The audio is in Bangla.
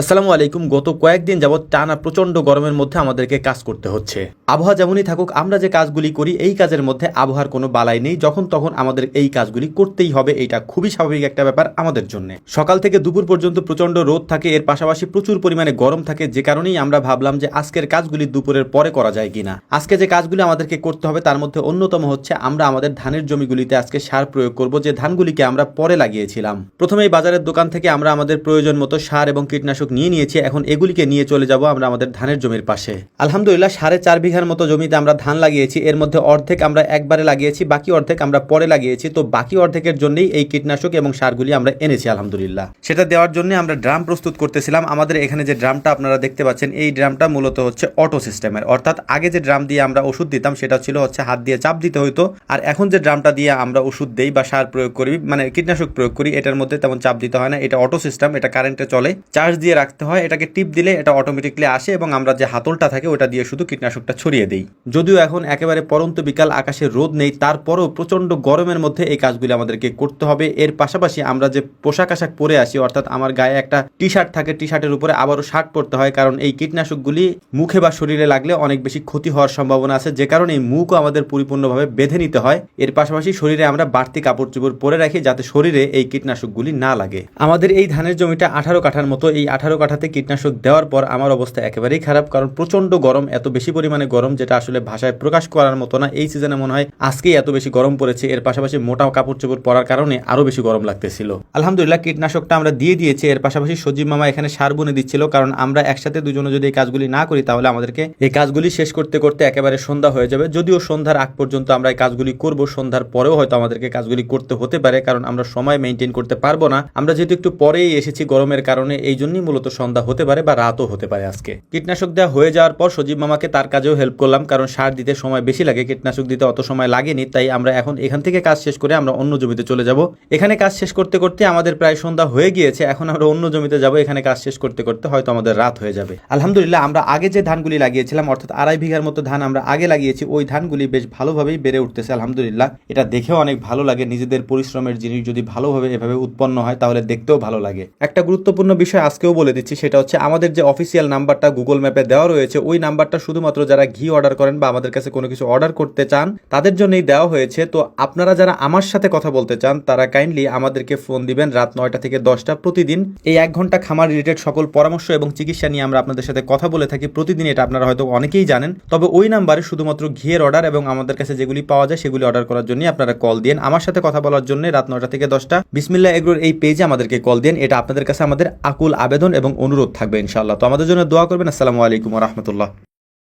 আসসালামু আলাইকুম। গত কয়েকদিন যাবৎ টানা প্রচণ্ড গরমের মধ্যে আমাদেরকে কাজ করতে হচ্ছে। আবহাওয়া যেমনই থাকুক, আমরা যে কাজগুলি করি এই কাজের মধ্যে আবহাওয়ার কোনো বালাই নেই। যখন তখন আমাদের এই কাজগুলি করতেই হবে, এইটা খুবই স্বাভাবিক একটা ব্যাপার আমাদের জন্য। সকাল থেকে দুপুর পর্যন্ত প্রচণ্ড রোদ থাকে, এর পাশাপাশি প্রচুর পরিমাণে গরম থাকে, যে কারণেই আমরা ভাবলাম যে আজকের কাজগুলি দুপুরের পরে করা যায় কিনা। আজকে যে কাজগুলি আমাদেরকে করতে হবে তার মধ্যে অন্যতম হচ্ছে আমরা আমাদের ধানের জমিগুলিতে আজকে সার প্রয়োগ করব, যে ধানগুলিকে আমরা পরে লাগিয়েছিলাম। প্রথমেই বাজারের দোকান থেকে আমরা আমাদের প্রয়োজন মতো সার এবং কীটনাশক নিয়ে নিয়েছি। এখন এগুলিকে নিয়ে চলে যাব আমরা আমাদের ধানের জমির পাশে। আলহামদুলিল্লাহ 4.5 বিঘার মতো জমিতে আমরা ধান লাগিয়েছি। এর মধ্যে অর্ধেক আমরা একবারে লাগিয়েছি, বাকি অর্ধেক আমরা পরে লাগিয়েছি। তো বাকি অর্ধেকের জন্যই এই কীটনাশক এবং সারগুলি আমরা এনেছি আলহামদুলিল্লাহ। সেটা দেওয়ার জন্য আমরা ড্রাম প্রস্তুত করতেছিলাম। আমাদের এখানে যে ড্রামটা আপনারা দেখতে পাচ্ছেন, এই ড্রামটা মূলত হচ্ছে অটো সিস্টেমের, অর্থাৎ আগে যে ড্রাম দিয়ে আমরা ওষুধ দিতাম সেটা ছিল হচ্ছে হাত দিয়ে চাপ দিতে হইতো, আর এখন যে ড্রামটা দিয়ে আমরা ওষুধ দেই বা সার প্রয়োগ করি, মানে কীটনাশক প্রয়োগ করি, এটার মধ্যে তেমন চাপ দিতে হয় না। এটা অটো সিস্টেম, এটা কারেন্টে চলে, চার্জ দিয়ে রাখতে হয়। এটাকে টিপ দিলে এটা অটোমেটিকলি আসে এবং আমরা যে হাতলটা থাকে ওটা দিয়ে শুধু কীটনাশকটা ছড়িয়ে দেই। যদিও এখন একেবারে পরন্ত বিকাল, আকাশে রোদ নেই, তারপরও প্রচন্ড গরমের মধ্যে এই কাজগুলি আমাদেরকে করতে হবে। এর পাশাপাশি আমরা যে পোশাক আশাক পরে আসি, অর্থাৎ আমার গায়ে একটা টি শার্ট থাকে, টি শার্টের উপরে আবারও শার্ট পরতে হয়, কারণ এই কীটনাশকগুলি মুখে বা শরীরে লাগলে অনেক বেশি ক্ষতি হওয়ার সম্ভাবনা আছে, যে কারণে এই মুখও আমাদের পরিপূর্ণভাবে বেঁধে নিতে হয়। এর পাশাপাশি শরীরে আমরা বাড়তি কাপড় চোপড় পরে রাখি যাতে শরীরে এই কীটনাশকগুলি না লাগে। আমাদের এই ধানের জমিটা 18 কাঠার মতো। এই 18 কাঠাতে কীটনাশক দেওয়ার পর আমার অবস্থা একেবারেই খারাপ, কারণ প্রচন্ড গরম, এত বেশি পরিমাণে গরম যেটা আসলে ভাষায় প্রকাশ করার মতো না। এই সিজনে মনে হয় আজকেই এত বেশি গরম পড়েছে। এর পাশাপাশি মোটা কাপড় চোপড় পরার কারণে আরো বেশি গরম লাগতেছিল। আলহামদুলিল্লাহ কীটনাশকটা আমরা দিয়ে দিয়েছি। এর পাশাপাশি সজীব মামা এখানে সার বুনে দিচ্ছিল, কারণ আমরা একসাথে দুজনে যদি এই কাজগুলি না করি তাহলে আমাদেরকে এই কাজগুলি শেষ করতে করতে একেবারে সন্ধ্যা হয়ে যাবে। যদিও সন্ধ্যার আগ পর্যন্ত আমরা এই কাজগুলি করব, সন্ধ্যার পরেও হয়তো আমাদেরকে কাজগুলি করতে হতে পারে, কারণ আমরা সময় মেনটেন করতে পারবো না। আমরা যেহেতু একটু পরেই এসেছি গরমের কারণে, এই জন্যই মূলত সন্ধ্যা হতে পারে বা রাতও হতে পারে আজকে। কীটনাশক দেওয়া হয়ে যাওয়ার পর সজীব মামাকে তার কাজেও হেল্প করলাম, কারণ সার দিতে সময় বেশি লাগে, কীটনাশক দিতে অত সময় লাগেনি। তাই আমরা এখন এখান থেকে কাজ শেষ করে আমরা অন্য জমিতে চলে যাব। এখানে কাজ শেষ করতে করতে আমাদের প্রায় সন্ধ্যা হয়ে গিয়েছে। এখন আমরা অন্য জমিতে যাব, এখানে কাজ শেষ করতে করতে হয়তো আমাদের রাত হয়ে যাবে। আলহামদুলিল্লাহ আমরা আগে যে ধানগুলি লাগিয়েছিলাম, অর্থাৎ 2.5 বিঘার মতো ধান আমরা আগে লাগিয়েছি, ওই ধানগুলি বেশ ভালোভাবেই বেড়ে উঠতেছে আলহামদুলিল্লাহ। এটা দেখেও অনেক ভালো লাগে। নিজেদের পরিশ্রমের জিনিস যদি ভালোভাবে এভাবে উৎপন্ন হয় তাহলে দেখতেও ভালো লাগে। একটা গুরুত্বপূর্ণ বিষয় আজকেও বলে দিচ্ছি, সেটা হচ্ছে আমাদের যে অফিসিয়াল নাম্বারটা গুগল ম্যাপে দেওয়া রয়েছে, ওই নাম্বারটা শুধুমাত্র যারা ঘি অর্ডার করেন বা আমাদের কাছে কোনো কিছু অর্ডার করতে চান তাদের জন্যই দেওয়া হয়েছে। তো আপনারা যারা আমার সাথে কথা বলতে চান তারা কাইন্ডলি আমাদেরকে ফোন দিবেন রাত 9টা থেকে 10টা প্রতিদিন। এই 1 ঘন্টা খামার রিলেটেড সকল পরামর্শ এবং চিকিৎসা নিয়ে আমরা আপনাদের সাথে কথা বলে থাকি প্রতিদিন। এটা আপনারা হয়তো অনেকেই জানেন। তবে ওই নাম্বারে শুধুমাত্র ঘিয়ের অর্ডার এবং আমাদের কাছে যেগুলি পাওয়া যায় সেগুলি অর্ডার করার জন্য আপনারা কল দিন। আমার সাথে কথা বলার জন্য রাত 9টা থেকে 10টা বিসমিল্লাহ এগ্রোর এই পেজে আমাদেরকে কল দিন। এটা আপনাদের কাছে আমাদের আকুল আবেদন এবং অনুরোধ থাকবে ইনশাআল্লাহ। তো আমাদের জন্য দোয়া করবেন। আসসালামু আলাইকুম ওয়া রাহমাতুল্লাহ।